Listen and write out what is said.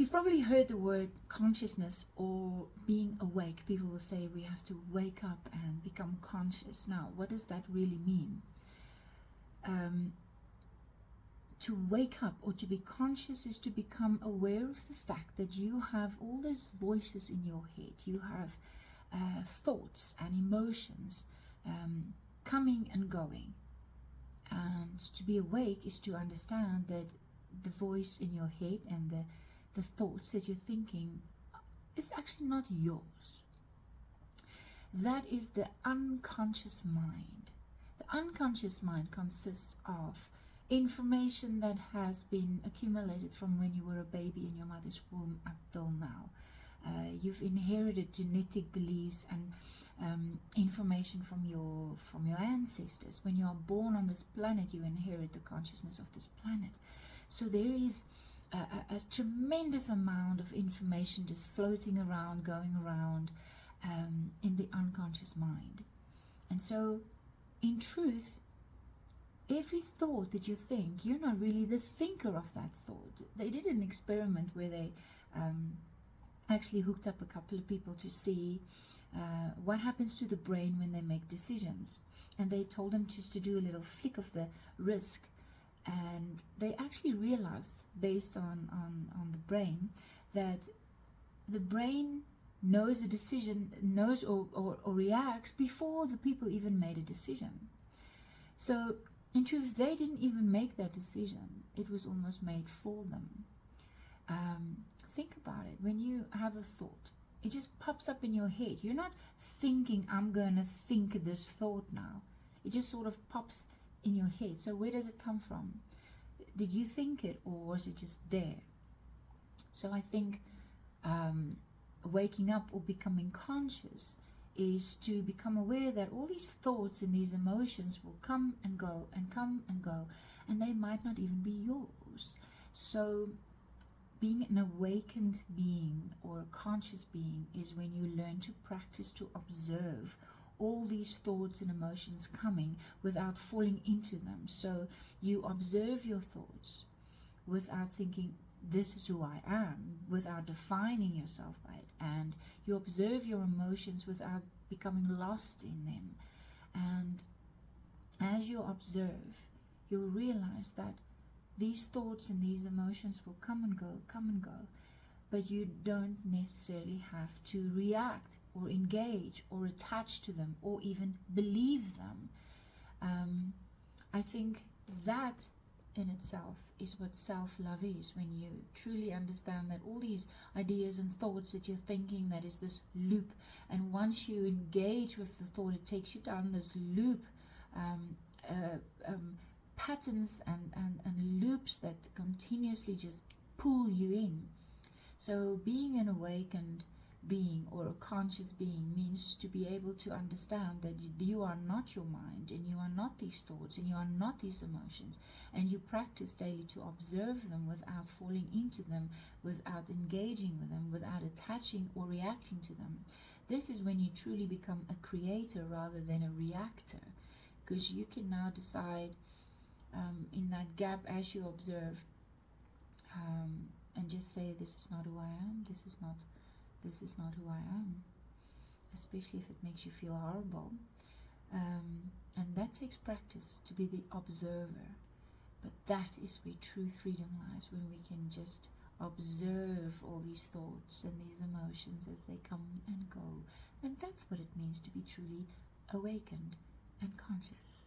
You've probably heard the word consciousness or being awake. People will say we have to wake up and become conscious. Now, what does that really mean? To wake up or to be conscious is to become aware of the fact that you have all those voices in your head. You have thoughts and emotions coming and going. And to be awake is to understand that the voice in your head and the thoughts that you're thinking is actually not yours. That is the unconscious mind. The unconscious mind consists of information that has been accumulated from when you were a baby in your mother's womb up till now. You've inherited genetic beliefs and information from your ancestors. When you are born on this planet, you inherit the consciousness of this planet. So there is a tremendous amount of information just floating around, going around in the unconscious mind. And so, in truth, every thought that you think, you're not really the thinker of that thought. They did an experiment where they actually hooked up a couple of people to see what happens to the brain when they make decisions. And they told them just to do a little flick of the wrist. And they actually realized, based on the brain, that the brain knows a decision, knows or reacts before the people even made a decision. So, in truth, they didn't even make that decision. It was almost made for them. Think about it. When you have a thought, it just pops up in your head. You're not thinking, I'm going to think this thought now. It just sort of pops in your head. So where does it come from? Did you think it, or was it just there? So I think waking up or becoming conscious is to become aware that all these thoughts and these emotions will come and go and come and go, and they might not even be yours. So being an awakened being or a conscious being is when you learn to practice to observe all these thoughts and emotions coming without falling into them. So you observe your thoughts without thinking, this is who I am, without defining yourself by it. And you observe your emotions without becoming lost in them. And as you observe, you'll realize that these thoughts and these emotions will come and go, but you don't necessarily have to react or engage or attach to them or even believe them. I think that in itself is what self-love is, when you truly understand that all these ideas and thoughts that you're thinking, that is this loop, and once you engage with the thought, it takes you down this loop, patterns and loops that continuously just pull you in. So being an awakened being or a conscious being means to be able to understand that you are not your mind, and you are not these thoughts, and you are not these emotions, and you practice daily to observe them without falling into them, without engaging with them, without attaching or reacting to them. This is when you truly become a creator rather than a reactor, because you can now decide in that gap as you observe and just say, this is not who I am, this is not who I am, especially if it makes you feel horrible. And that takes practice, to be the observer. But that is where true freedom lies, when we can just observe all these thoughts and these emotions as they come and go. And that's what it means to be truly awakened and conscious.